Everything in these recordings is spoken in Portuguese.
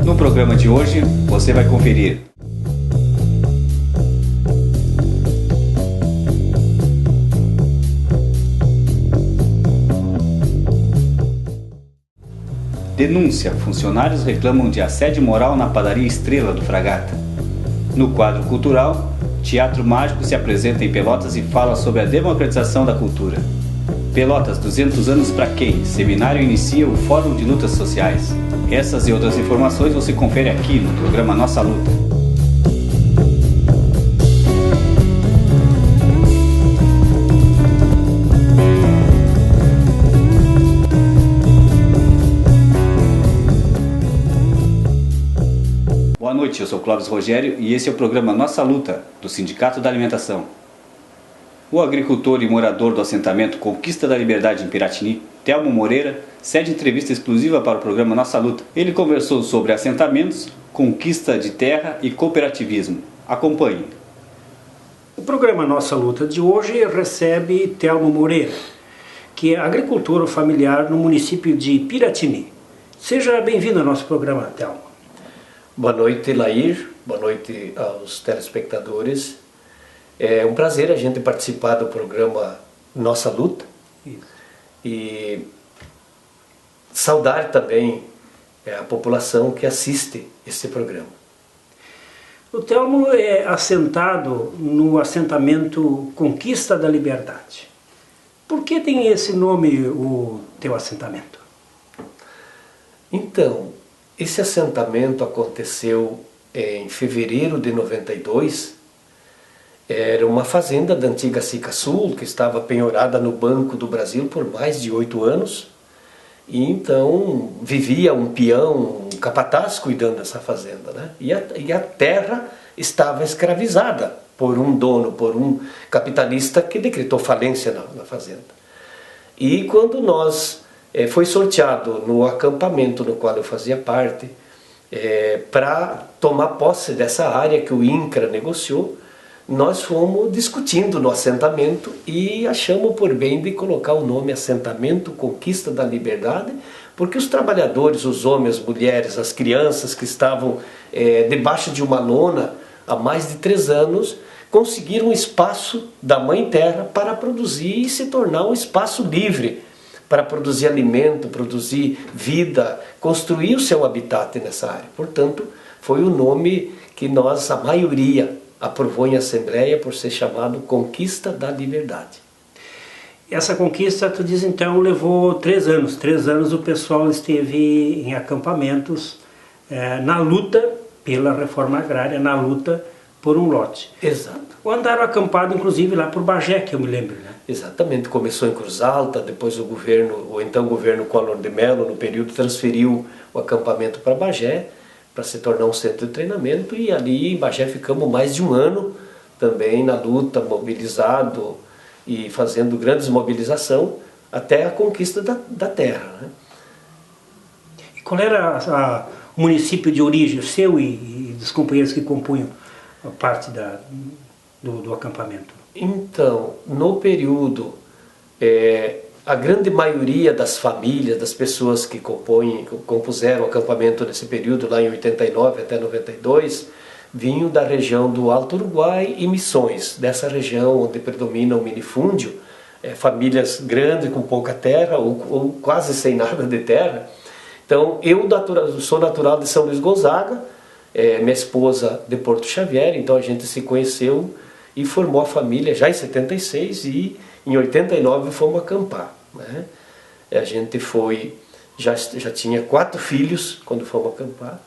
No programa de hoje, você vai conferir denúncia: funcionários reclamam de assédio moral na padaria Estrela do Fragata. No quadro cultural, Teatro Mágico se apresenta em Pelotas e fala sobre a democratização da cultura. Pelotas, 200 anos para quem? Seminário inicia o Fórum de Lutas Sociais. Essas e outras informações você confere aqui no programa Nossa Luta. Boa noite, eu sou Clóvis Rogério e esse é o programa Nossa Luta, do Sindicato da Alimentação. O agricultor e morador do assentamento Conquista da Liberdade em Piratini, Telmo Moreira, cede entrevista exclusiva para o programa Nossa Luta. Ele conversou sobre assentamentos, conquista de terra e cooperativismo. Acompanhe. O programa Nossa Luta de hoje recebe Telmo Moreira, que é agricultor familiar no município de Piratini. Seja bem-vindo ao nosso programa, Telmo. Boa noite, Lair. Boa noite aos telespectadores. É um prazer a gente participar do programa Nossa Luta. Isso. E saudar também a população que assiste esse programa. O Telmo é assentado no assentamento Conquista da Liberdade. Por que tem esse nome, o teu assentamento? Então, esse assentamento aconteceu em fevereiro de 92. Era uma fazenda da antiga Sica Sul, que estava penhorada no Banco do Brasil por mais de 8 anos. E então vivia um peão, um capataz cuidando dessa fazenda, né? E a terra estava escravizada por um dono, por um capitalista que decretou falência na fazenda. E quando foi sorteado no acampamento no qual eu fazia parte, para tomar posse dessa área que o INCRA negociou, nós fomos discutindo no assentamento e achamos por bem de colocar o nome Assentamento Conquista da Liberdade, porque os trabalhadores, os homens, as mulheres, as crianças que estavam debaixo de uma lona há mais de 3 anos, conseguiram um espaço da Mãe Terra para produzir e se tornar um espaço livre, para produzir alimento, produzir vida, construir o seu habitat nessa área. Portanto, foi o nome que a maioria, aprovou em Assembleia por ser chamado Conquista da Liberdade. Essa conquista, tu diz então, levou 3 anos. 3 anos o pessoal esteve em acampamentos, na luta pela reforma agrária, na luta por um lote. Exato. Ou andaram acampado, inclusive, lá por Bagé, que eu me lembro, né? Exatamente. Começou em Cruz Alta, depois o então governo Collor de Mello, no período, transferiu o acampamento para Bagé, para se tornar um centro de treinamento, e ali em Bagé ficamos mais de 1 ano também na luta, mobilizado e fazendo grandes mobilização até a conquista da terra, né? E qual era o município de origem, seu e dos companheiros que compunham a parte do acampamento? Então, no período, a grande maioria das famílias, das pessoas que compuseram o acampamento nesse período, lá em 89 até 92, vinham da região do Alto Uruguai e Missões, dessa região onde predomina o minifúndio, famílias grandes com pouca terra ou quase sem nada de terra. Então, eu sou natural de São Luís Gonzaga, minha esposa de Porto Xavier, então a gente se conheceu e formou a família já em 76 e em 89 fomos acampar, né? A gente já tinha 4 filhos quando fomos acampar.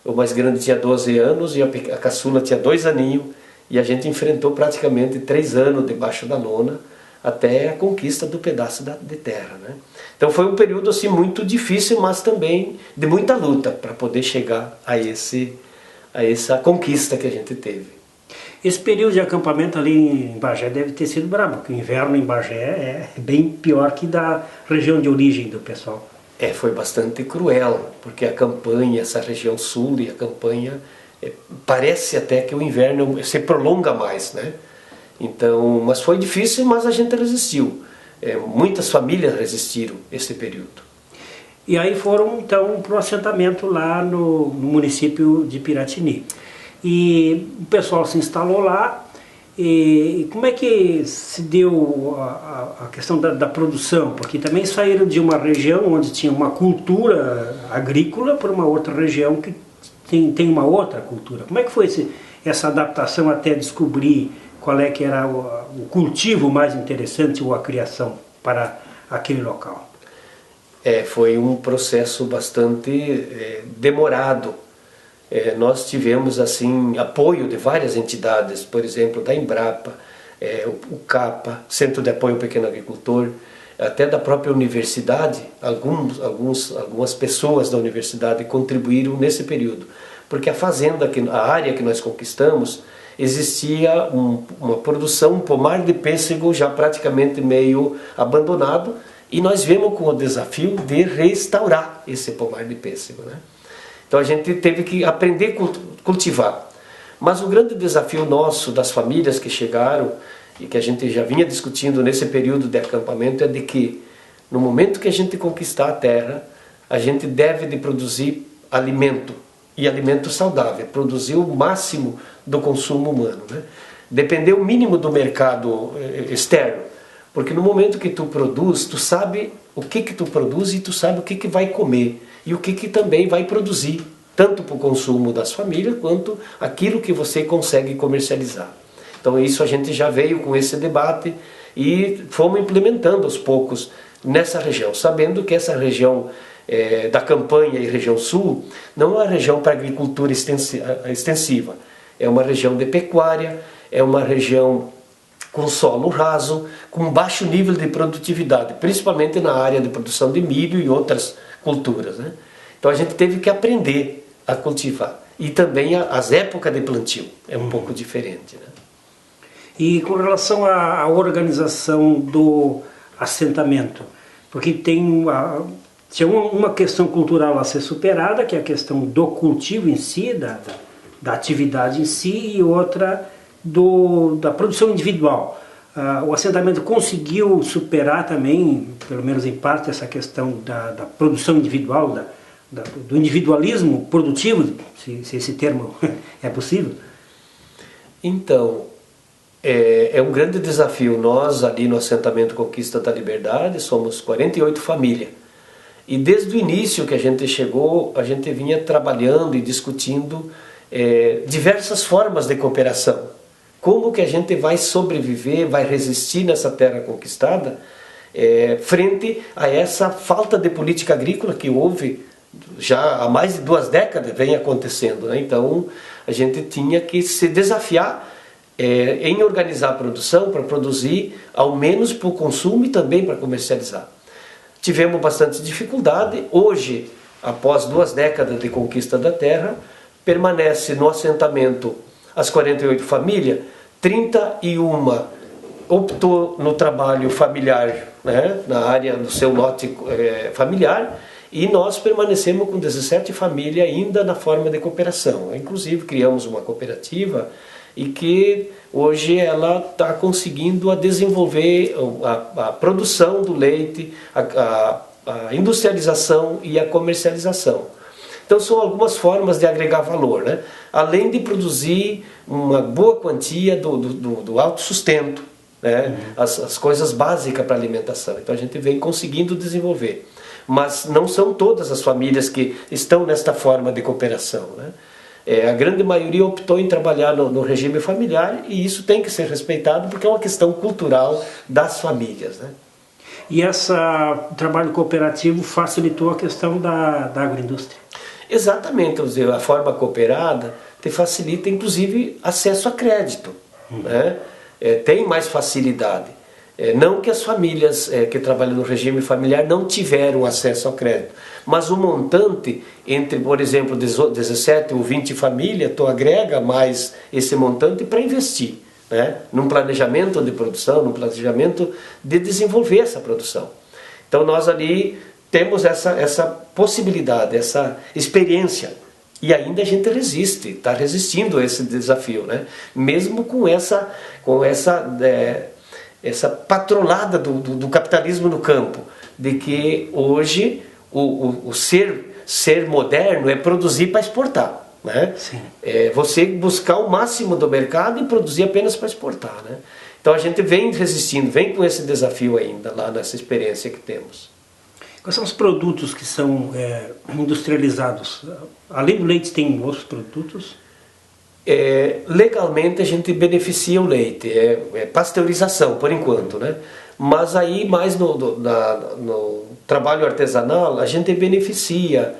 O mais grande tinha 12 anos e a caçula tinha 2 aninhos, e a gente enfrentou praticamente 3 anos debaixo da lona até a conquista do pedaço de terra, né? Então foi um período assim muito difícil, mas também de muita luta para poder chegar a essa conquista que a gente teve. Esse período de acampamento ali em Bagé deve ter sido brabo, porque o inverno em Bagé é bem pior que da região de origem do pessoal. Foi bastante cruel, porque a campanha, essa região sul e a campanha, parece até que o inverno se prolonga mais, né? Então, mas foi difícil, mas a gente resistiu. Muitas famílias resistiram esse período. E aí foram então para o assentamento lá no município de Piratini. E o pessoal se instalou lá. E como é que se deu a questão da produção? Porque também saíram de uma região onde tinha uma cultura agrícola para uma outra região que tem uma outra cultura. Como é que foi essa adaptação até descobrir qual é que era o cultivo mais interessante ou a criação para aquele local? Foi um processo bastante demorado. Nós tivemos assim apoio de várias entidades, por exemplo, da Embrapa, o CAPA, Centro de Apoio ao Pequeno Agricultor, até da própria universidade. Algumas pessoas da universidade contribuíram nesse período, porque a área que nós conquistamos, existia uma produção, um pomar de pêssego já praticamente meio abandonado, e nós viemos com o desafio de restaurar esse pomar de pêssego, né? Então a gente teve que aprender a cultivar. Mas o grande desafio nosso, das famílias que chegaram, e que a gente já vinha discutindo nesse período de acampamento, é de que no momento que a gente conquistar a terra, a gente deve de produzir alimento, e alimento saudável, produzir o máximo do consumo humano, né? Depender o mínimo do mercado externo, porque no momento que tu produz, tu sabe o que tu produz e tu sabe o que vai comer e o que também vai produzir, tanto para o consumo das famílias quanto aquilo que você consegue comercializar. Então isso a gente já veio com esse debate e fomos implementando aos poucos nessa região, sabendo que essa região da campanha e região sul não é uma região para agricultura extensiva, é uma região de pecuária, é uma região com solo raso, com baixo nível de produtividade, principalmente na área de produção de milho e outras culturas, né? Então a gente teve que aprender a cultivar. E também as épocas de plantio é um pouco diferente, né? E com relação à organização do assentamento, porque tinha uma questão cultural a ser superada, que é a questão do cultivo em si, da atividade em si, e outra da produção individual. O assentamento conseguiu superar também, pelo menos em parte, essa questão da produção individual, do individualismo produtivo, se esse termo é possível? Então, é um grande desafio. Nós, ali no assentamento Conquista da Liberdade, somos 48 famílias. E desde o início que a gente chegou, a gente vinha trabalhando e discutindo diversas formas de cooperação. Como que a gente vai sobreviver, vai resistir nessa terra conquistada frente a essa falta de política agrícola que houve já há mais de 2 décadas, vem acontecendo, né? Então a gente tinha que se desafiar em organizar a produção para produzir ao menos para o consumo e também para comercializar. Tivemos bastante dificuldade. Hoje, após 2 décadas de conquista da terra, permanece no assentamento as 48 famílias, 31 optou no trabalho familiar, né, na área do seu lote familiar, e nós permanecemos com 17 famílias ainda na forma de cooperação. Inclusive criamos uma cooperativa e que hoje ela está conseguindo desenvolver a produção do leite, a industrialização e a comercialização. Então são algumas formas de agregar valor, né? Além de produzir uma boa quantia do autossustento, né? As coisas básicas para a alimentação. Então a gente vem conseguindo desenvolver. Mas não são todas as famílias que estão nesta forma de cooperação, né? A grande maioria optou em trabalhar no regime familiar, e isso tem que ser respeitado porque é uma questão cultural das famílias, né? E esse trabalho cooperativo facilitou a questão da agroindústria? Exatamente, a forma cooperada te facilita inclusive acesso a crédito, né? Tem mais facilidade. Não que as famílias que trabalham no regime familiar não tiveram acesso ao crédito, mas o montante entre, por exemplo, 17 ou 20 famílias, tu agrega mais esse montante para investir, né? Num planejamento de produção, num planejamento de desenvolver essa produção. Então nós ali temos essa possibilidade, essa experiência. E ainda a gente resiste, está resistindo a esse desafio, né? Mesmo com essa patrolada do capitalismo no campo, de que hoje o ser moderno é produzir para exportar, né? Você buscar o máximo do mercado e produzir apenas para exportar, né? Então a gente vem resistindo, vem com esse desafio ainda lá nessa experiência que temos. Quais são os produtos que são industrializados? Além do leite, tem outros produtos? Legalmente a gente beneficia o leite, pasteurização por enquanto, né? Mas aí mais no trabalho artesanal a gente beneficia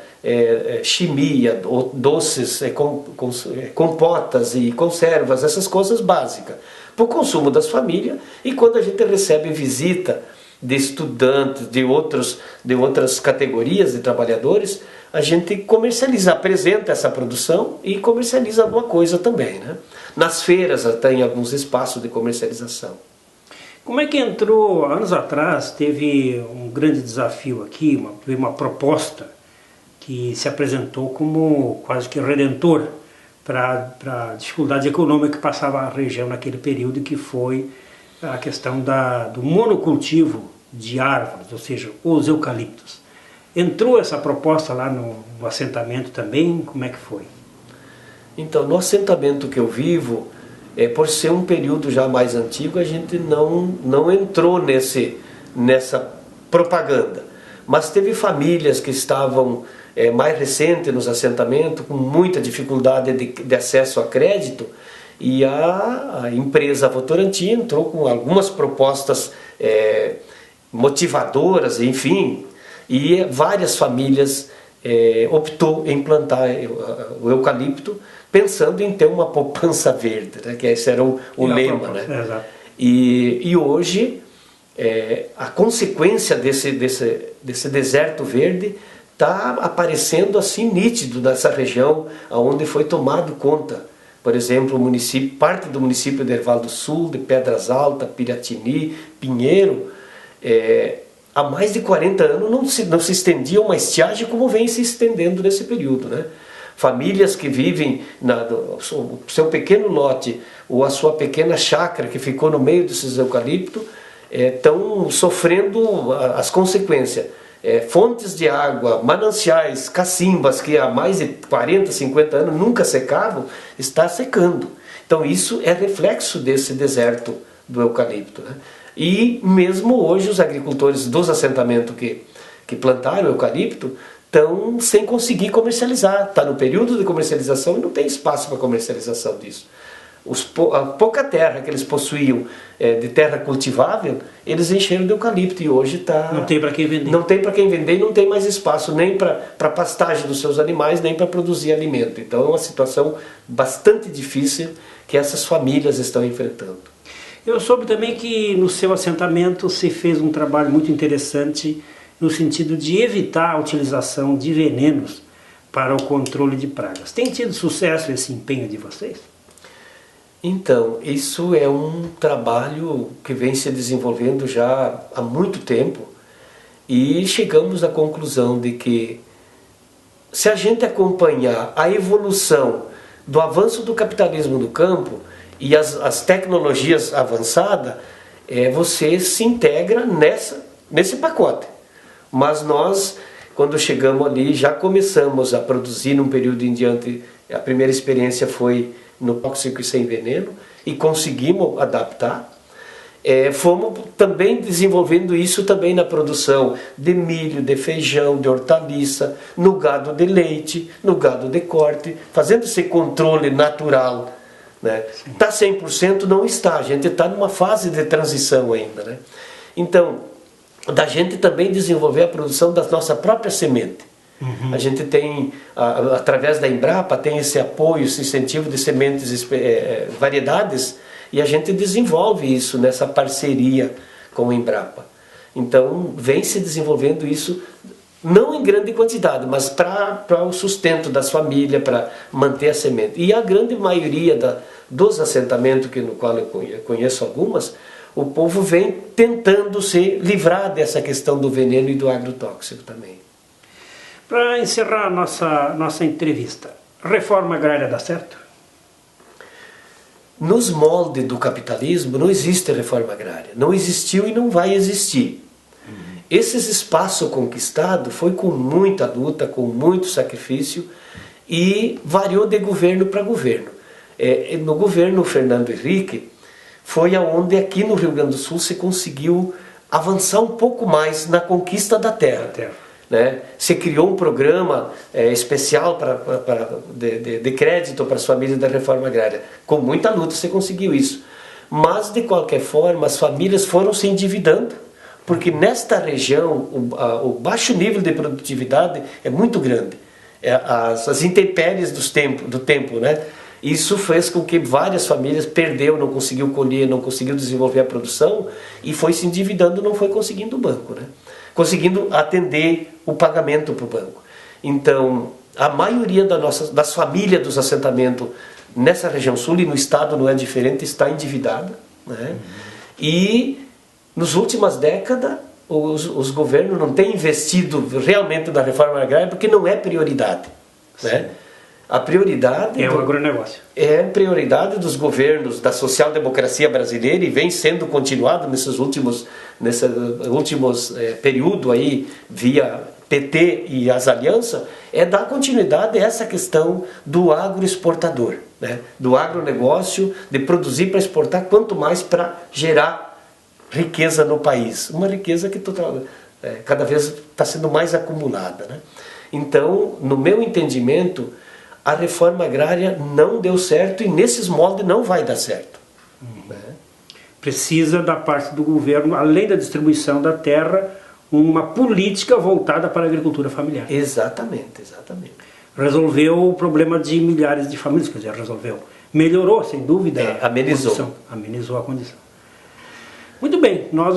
chimia, doces, compotas e conservas, essas coisas básicas, para o consumo das famílias. E quando a gente recebe visita de estudantes, de outras categorias de trabalhadores, a gente comercializa, apresenta essa produção e comercializa alguma coisa também, né? Nas feiras tem alguns espaços de comercialização. Como é que entrou, anos atrás, teve um grande desafio aqui, uma proposta que se apresentou como quase que redentor para a dificuldade econômica que passava a região naquele período, que foi a questão do monocultivo de árvores, ou seja, os eucaliptos. Entrou essa proposta lá no assentamento também? Como é que foi? Então, no assentamento que eu vivo, por ser um período já mais antigo, a gente não entrou nessa propaganda. Mas teve famílias que estavam mais recentes nos assentamentos, com muita dificuldade de acesso a crédito, e a empresa Votorantim entrou com algumas propostas motivadoras, enfim, e várias famílias optou em plantar o eucalipto, pensando em ter uma poupança verde, né? Que esse era o lema, né? E hoje a consequência desse deserto verde está aparecendo assim nítido nessa região onde foi tomado conta. Por exemplo, parte do município de Erval do Sul, de Pedras Altas, Piratini, Pinheiro, há mais de 40 anos não se estendia uma estiagem como vem se estendendo nesse período, né? Famílias que vivem no seu pequeno lote ou a sua pequena chácara que ficou no meio desses eucaliptos estão sofrendo as consequências. Fontes de água, mananciais, cacimbas que há mais de 40, 50 anos nunca secavam, está secando. Então isso é reflexo desse deserto do eucalipto, né? E mesmo hoje os agricultores dos assentamentos que plantaram eucalipto estão sem conseguir comercializar. Está no período de comercialização e não tem espaço para comercialização disso. A pouca terra que eles possuíam de terra cultivável, eles encheram de eucalipto e hoje está... Não tem para quem vender. Não tem para quem vender e não tem mais espaço nem para pastagem dos seus animais, nem para produzir alimento. Então é uma situação bastante difícil que essas famílias estão enfrentando. Eu soube também que no seu assentamento se fez um trabalho muito interessante no sentido de evitar a utilização de venenos para o controle de pragas. Tem tido sucesso esse empenho de vocês? Então, isso é um trabalho que vem se desenvolvendo já há muito tempo e chegamos à conclusão de que se a gente acompanhar a evolução do avanço do capitalismo no campo e as tecnologias avançadas, você se integra nesse pacote. Mas nós, quando chegamos ali, já começamos a produzir num período em diante. A primeira experiência foi no tóxico e sem veneno e conseguimos adaptar. Fomos também desenvolvendo isso também na produção de milho, de feijão, de hortaliça, no gado de leite, no gado de corte, fazendo esse controle natural, né? Está 100%? Não está, a gente está numa fase de transição ainda, né? Então, da gente também desenvolver a produção da nossa própria semente. A gente tem, através da Embrapa, tem esse apoio, esse incentivo de sementes, variedades, e a gente desenvolve isso nessa parceria com o Embrapa. Então, vem se desenvolvendo isso, não em grande quantidade, mas para o sustento das famílias, para manter a semente. E a grande maioria dos assentamentos, no qual eu conheço algumas, o povo vem tentando se livrar dessa questão do veneno e do agrotóxico também. Para encerrar a nossa entrevista, reforma agrária dá certo? Nos moldes do capitalismo não existe reforma agrária. Não existiu e não vai existir. Esses espaços conquistados foi com muita luta, com muito sacrifício e variou de governo para governo. No governo Fernando Henrique foi aonde aqui no Rio Grande do Sul se conseguiu avançar um pouco mais na conquista da terra. Né? Se criou um programa especial de crédito para as famílias da reforma agrária. Com muita luta se conseguiu isso. Mas, de qualquer forma, as famílias foram se endividando, porque nesta região o baixo nível de produtividade é muito grande. As intempéries do tempo, né? Isso fez com que várias famílias perdeu, não conseguiu colher, não conseguiu desenvolver a produção e foi se endividando, não foi conseguindo o banco, né? Conseguindo atender o pagamento para o banco. Então, a maioria das famílias dos assentamentos nessa região sul e no estado não é diferente, está endividada, né? E nas últimas décadas os governos não têm investido realmente na reforma agrária porque não é prioridade, né? A prioridade o agronegócio. É a prioridade dos governos da social-democracia brasileira e vem sendo continuado nesse últimos período aí, via PT e as alianças, é dar continuidade a essa questão do agroexportador, né? Do agronegócio, de produzir para exportar, quanto mais para gerar riqueza no país. Uma riqueza que cada vez está sendo mais acumulada, né? Então, no meu entendimento, a reforma agrária não deu certo e nesses moldes não vai dar certo. Né? Precisa da parte do governo, além da distribuição da terra, uma política voltada para a agricultura familiar. Exatamente. Resolveu o problema de milhares de famílias, quer dizer, melhorou, sem dúvida, amenizou a condição. Muito bem, nós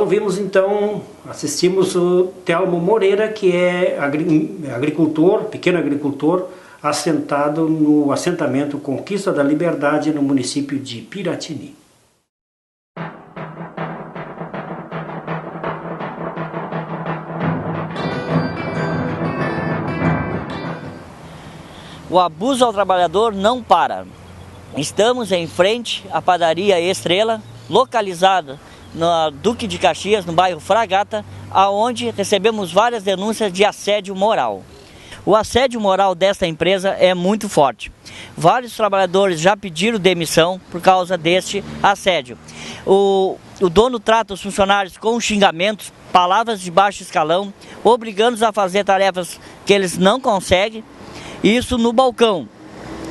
assistimos o Telmo Moreira, que é agricultor, pequeno agricultor, assentado no assentamento Conquista da Liberdade, no município de Piratini. O abuso ao trabalhador não para. Estamos em frente à padaria Estrela, localizada no Duque de Caxias, no bairro Fragata, aonde recebemos várias denúncias de assédio moral. O assédio moral desta empresa é muito forte. Vários trabalhadores já pediram demissão por causa deste assédio. O dono trata os funcionários com xingamentos, palavras de baixo escalão, obrigando-os a fazer tarefas que eles não conseguem. Isso no balcão.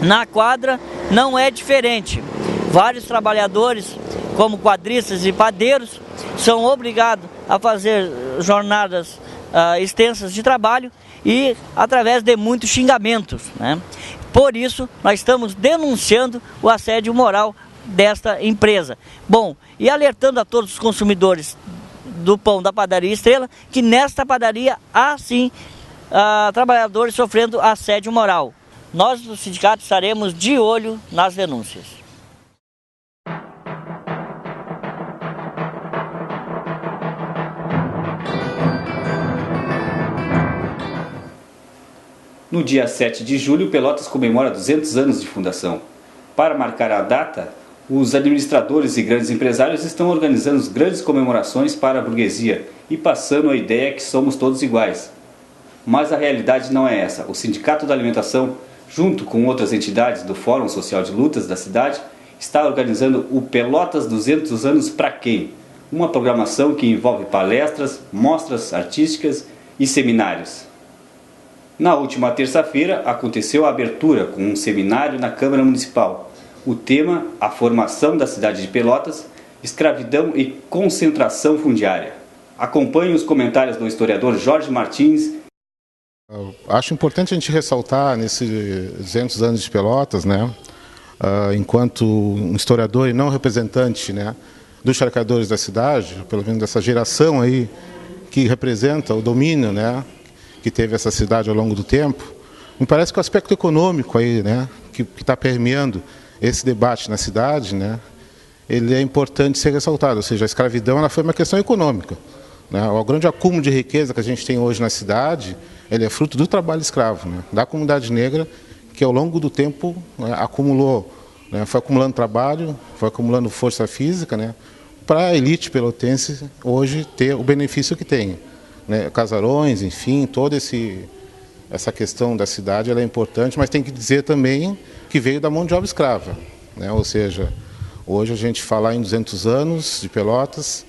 Na quadra não é diferente. Vários trabalhadores, como quadristas e padeiros, são obrigados a fazer jornadas extensas de trabalho e através de muitos xingamentos, né? Por isso, nós estamos denunciando o assédio moral desta empresa. Bom, e alertando a todos os consumidores do pão da padaria Estrela, que nesta padaria há sim trabalhadores sofrendo assédio moral. Nós do sindicato estaremos de olho nas denúncias. No dia 7 de julho, Pelotas comemora 200 anos de fundação. Para marcar a data, os administradores e grandes empresários estão organizando grandes comemorações para a burguesia e passando a ideia que somos todos iguais. Mas a realidade não é essa. O Sindicato da Alimentação, junto com outras entidades do Fórum Social de Lutas da cidade, está organizando o Pelotas 200 anos para quem? Uma programação que envolve palestras, mostras artísticas e seminários. Na última terça-feira, aconteceu a abertura com um seminário na Câmara Municipal. O tema, a formação da cidade de Pelotas, escravidão e concentração fundiária. Acompanhe os comentários do historiador Jorge Martins. Acho importante a gente ressaltar nesses 200 anos de Pelotas, né, enquanto um historiador e não representante, né, dos charqueadores da cidade, pelo menos dessa geração aí que representa o domínio, né, que teve essa cidade ao longo do tempo, me parece que o aspecto econômico aí, né, que está permeando esse debate na cidade, né, ele é importante ser ressaltado. Ou seja, a escravidão ela foi uma questão econômica, né? O grande acúmulo de riqueza que a gente tem hoje na cidade, ele é fruto do trabalho escravo, né, da comunidade negra, que ao longo do tempo, né, acumulou, né, foi acumulando trabalho, foi acumulando força física, né, para a elite pelotense hoje ter o benefício que tem, né, casarões, enfim, toda essa questão da cidade ela é importante, mas tem que dizer também que veio da mão de obra escrava, né? Ou seja, hoje a gente falar em 200 anos de Pelotas,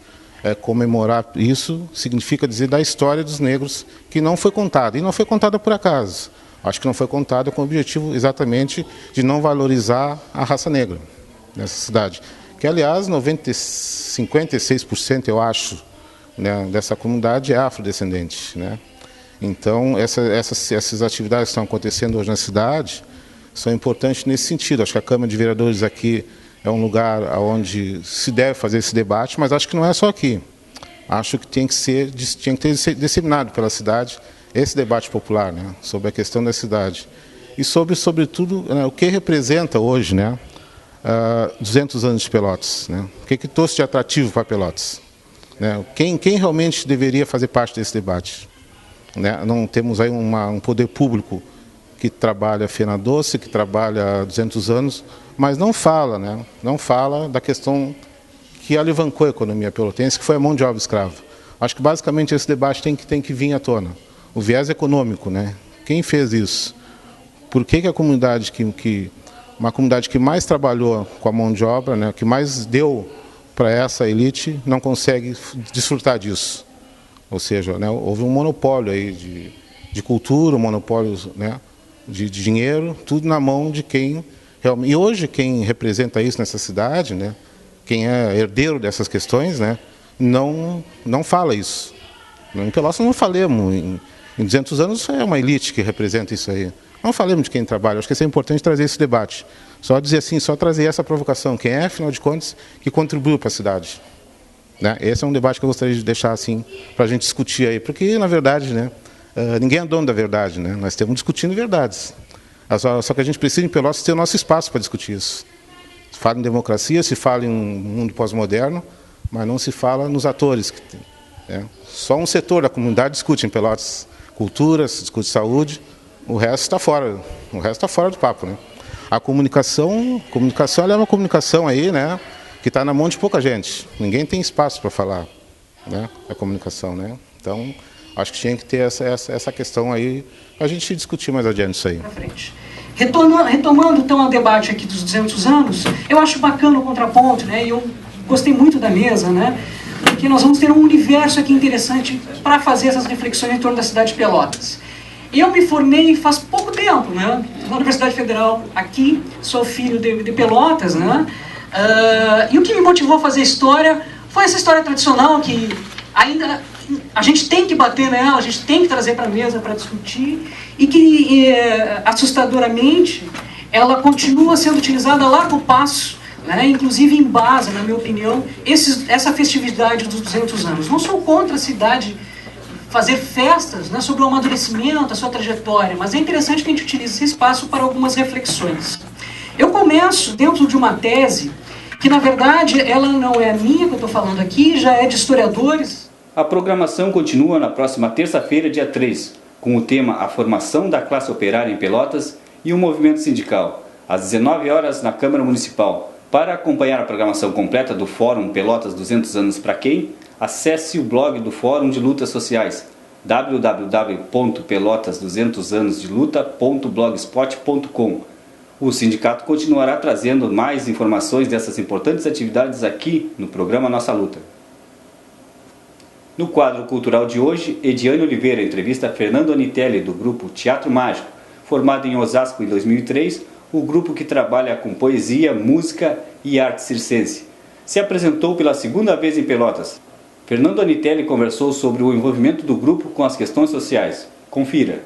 comemorar isso significa dizer da história dos negros que não foi contada, e não foi contada por acaso. Acho que não foi contada com o objetivo exatamente de não valorizar a raça negra nessa cidade, que aliás 56% eu acho, né, dessa comunidade é afrodescendente, né? Então essas atividades que estão acontecendo hoje na cidade são importantes nesse sentido. Acho que a Câmara de Vereadores aqui é um lugar onde se deve fazer esse debate, mas acho que não é só aqui. Acho que tinha que ser disseminado pela cidade esse debate popular, né, sobre a questão da cidade. E sobretudo, né, o que representa hoje, né, 200 anos de Pelotas, né? O que trouxe de atrativo para Pelotas? Né? Quem realmente deveria fazer parte desse debate? Né? Não temos aí um poder público que trabalha Fena Doce, que trabalha há 200 anos, mas não fala, né? Não fala da questão que alavancou a economia pelotense, que foi a mão de obra escrava. Acho que basicamente esse debate tem que vir à tona. O viés econômico, né? Quem fez isso? Por que a comunidade uma comunidade que mais trabalhou com a mão de obra, né, que mais deu para essa elite, não consegue desfrutar disso? Ou seja, né, houve um monopólio aí de cultura, um monopólio, né, de dinheiro, tudo na mão de quem realmente... E hoje quem representa isso nessa cidade, né, quem é herdeiro dessas questões, né, não fala isso. Em Pelotas não falemos, em 200 anos é uma elite que representa isso aí. Não falemos de quem trabalha, acho que é importante trazer esse debate. Só dizer assim, só trazer essa provocação. Quem é, afinal de contas, que contribuiu para a cidade? Né? Esse é um debate que eu gostaria de deixar assim, para a gente discutir aí. Porque, na verdade, né, ninguém é dono da verdade, né? Nós estamos discutindo verdades. Só que a gente precisa, em Pelotas, ter o nosso espaço para discutir isso. Se fala em democracia, se fala em um mundo pós-moderno, mas não se fala nos atores. Né? Só um setor da comunidade discute em Pelotas cultura, se discute saúde. O resto está fora. O resto está fora do papo, né? A comunicação ela é uma comunicação aí, né, que está na mão de pouca gente. Ninguém tem espaço para falar, né, a comunicação, né? Então, acho que tinha que ter essa questão aí, a gente discutir mais adiante isso aí. Retomando então o debate aqui dos 200 anos, eu acho bacana o contraponto, né? E eu gostei muito da mesa, né? Porque nós vamos ter um universo aqui interessante para fazer essas reflexões em torno da cidade de Pelotas. Eu me formei faz pouco tempo, né, na Universidade Federal aqui, sou filho de Pelotas, né, e o que me motivou a fazer história foi essa história tradicional que ainda a gente tem que bater nela, a gente tem que trazer para a mesa para discutir, e que, assustadoramente, ela continua sendo utilizada a largo passo, né, inclusive em base, na minha opinião, essa festividade dos 200 anos. Não sou contra a cidade fazer festas, né, sobre o amadurecimento, a sua trajetória, mas é interessante que a gente utilize esse espaço para algumas reflexões. Eu começo dentro de uma tese que, na verdade, ela não é minha, que eu estou falando aqui, já é de historiadores. A programação continua na próxima terça-feira, dia 3, com o tema A Formação da Classe Operária em Pelotas e o Movimento Sindical, às 19 horas na Câmara Municipal. Para acompanhar a programação completa do Fórum Pelotas 200 anos para quem? Acesse o blog do Fórum de Lutas Sociais, www.pelotas200anosdeluta.blogspot.com. O sindicato continuará trazendo mais informações dessas importantes atividades aqui no programa Nossa Luta. No quadro cultural de hoje, Ediane Oliveira entrevista Fernando Anitelli, do grupo Teatro Mágico, formado em Osasco em 2003, o grupo que trabalha com poesia, música e arte circense. Se apresentou pela segunda vez em Pelotas. Fernando Anitelli conversou sobre o envolvimento do grupo com as questões sociais. Confira.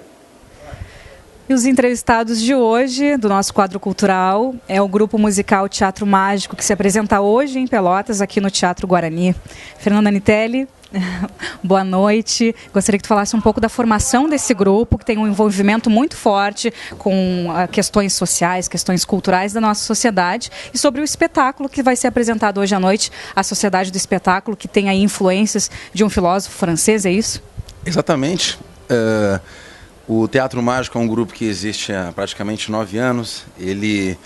E os entrevistados de hoje, do nosso quadro cultural, é o grupo musical Teatro Mágico, que se apresenta hoje em Pelotas, aqui no Teatro Guarani. Fernanda Nitelli, boa noite. Gostaria que tu falasse um pouco da formação desse grupo, que tem um envolvimento muito forte com questões sociais, questões culturais da nossa sociedade, e sobre o espetáculo que vai ser apresentado hoje à noite, a Sociedade do Espetáculo, que tem aí influências de um filósofo francês, é isso? Exatamente. O Teatro Mágico é um grupo que existe há praticamente 9 anos. Ele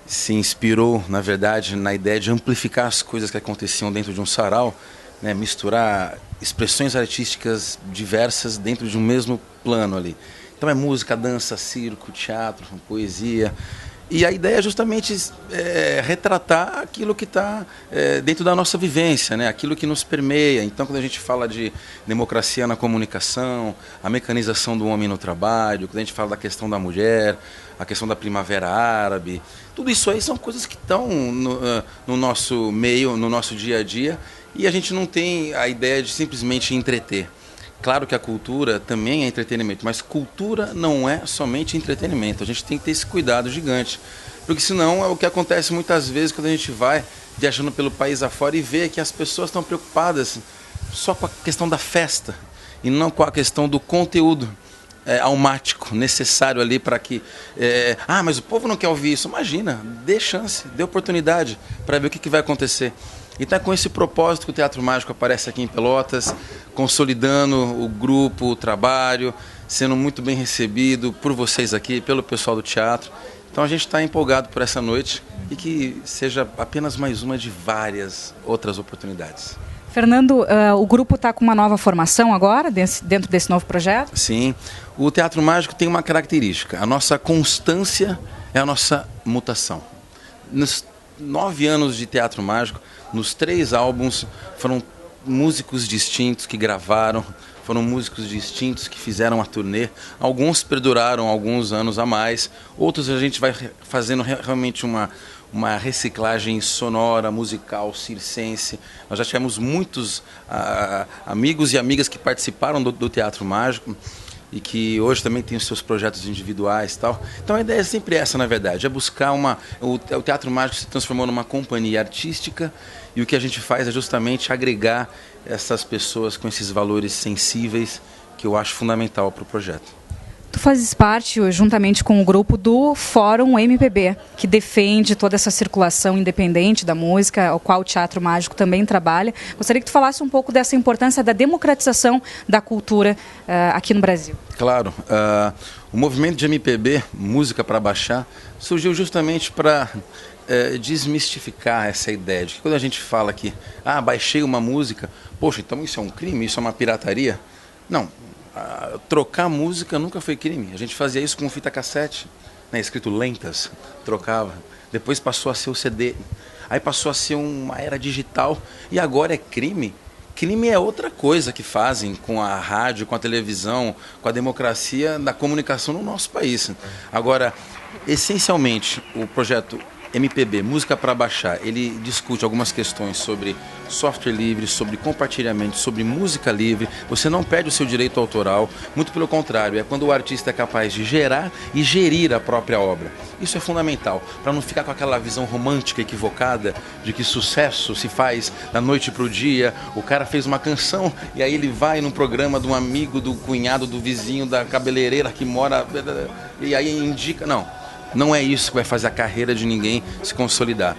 se inspirou, na verdade, na ideia de amplificar as coisas que aconteciam dentro de um sarau, né, misturar expressões artísticas diversas dentro de um mesmo plano ali. Então é música, dança, circo, teatro, poesia. E a ideia é justamente retratar aquilo que está dentro da nossa vivência, né? Aquilo que nos permeia. Então, quando a gente fala de democracia na comunicação, a mecanização do homem no trabalho, quando a gente fala da questão da mulher, a questão da primavera árabe, tudo isso aí são coisas que estão no nosso meio, no nosso dia a dia, e a gente não tem a ideia de simplesmente entreter. Claro que a cultura também é entretenimento, mas cultura não é somente entretenimento. A gente tem que ter esse cuidado gigante, porque senão é o que acontece muitas vezes quando a gente vai viajando pelo país afora e vê que as pessoas estão preocupadas só com a questão da festa e não com a questão do conteúdo almático necessário ali para que... mas o povo não quer ouvir isso. Imagina, dê chance, dê oportunidade para ver o que vai acontecer. Então é com esse propósito que o Teatro Mágico aparece aqui em Pelotas, consolidando o grupo, o trabalho, sendo muito bem recebido por vocês aqui, pelo pessoal do teatro. Então a gente está empolgado por essa noite e que seja apenas mais uma de várias outras oportunidades. Fernando, o grupo está com uma nova formação agora, dentro desse novo projeto? Sim, o Teatro Mágico tem uma característica: a nossa constância é a nossa mutação. Nos 9 anos de Teatro Mágico, nos 3 álbuns, foram músicos distintos que gravaram, foram músicos distintos que fizeram a turnê. Alguns perduraram alguns anos a mais, outros a gente vai fazendo realmente uma reciclagem sonora, musical, circense. Nós já tivemos muitos amigos e amigas que participaram do Teatro Mágico e que hoje também tem os seus projetos individuais e tal. Então a ideia é sempre essa, na verdade, é buscar o Teatro Mágico se transformou numa companhia artística, e o que a gente faz é justamente agregar essas pessoas com esses valores sensíveis que eu acho fundamental para o projeto. Tu fazes parte, juntamente com o grupo, do Fórum MPB, que defende toda essa circulação independente da música, ao qual o Teatro Mágico também trabalha. Gostaria que tu falasse um pouco dessa importância da democratização da cultura aqui no Brasil. Claro. O movimento de MPB, Música para Baixar, surgiu justamente para desmistificar essa ideia de que quando a gente fala que baixei uma música, poxa, então isso é um crime, isso é uma pirataria? Não. Trocar música nunca foi crime. A gente fazia isso com fita cassete, né, escrito lentas, trocava. Depois passou a ser o CD, aí passou a ser uma era digital, e agora é crime. Crime é outra coisa que fazem com a rádio, com a televisão, com a democracia da comunicação no nosso país. Agora, essencialmente, o projeto MPB, Música para Baixar, ele discute algumas questões sobre software livre, sobre compartilhamento, sobre música livre. Você não perde o seu direito autoral, muito pelo contrário, é quando o artista é capaz de gerar e gerir a própria obra. Isso é fundamental, para não ficar com aquela visão romântica equivocada de que sucesso se faz da noite para o dia. O cara fez uma canção e aí ele vai num programa de um amigo, do cunhado, do vizinho, da cabeleireira que mora, e aí indica... Não é isso que vai fazer a carreira de ninguém se consolidar.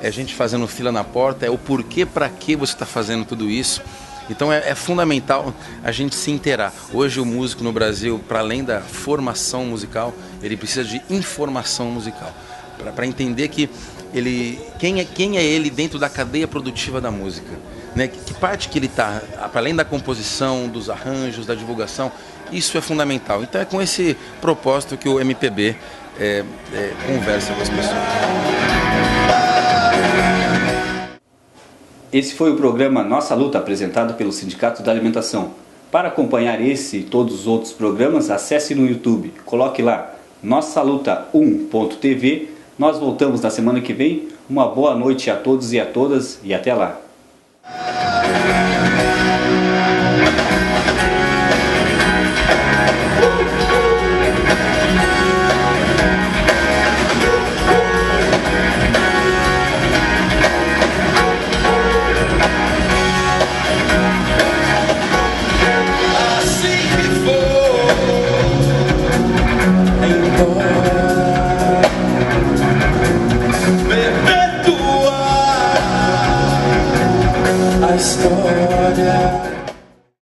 É a gente fazendo fila na porta, é o porquê, para que você está fazendo tudo isso. Então é fundamental a gente se inteirar. Hoje o músico no Brasil, para além da formação musical, ele precisa de informação musical. Para entender que quem é ele dentro da cadeia produtiva da música. Né? Que parte que ele está, para além da composição, dos arranjos, da divulgação, isso é fundamental. Então é com esse propósito que o MPB conversa com as pessoas. Esse foi o programa Nossa Luta, apresentado pelo Sindicato da Alimentação. Para acompanhar esse e todos os outros programas, acesse no YouTube. Coloque lá, nossaluta1.tv. Nós voltamos na semana que vem. Uma boa noite a todos e a todas e até lá.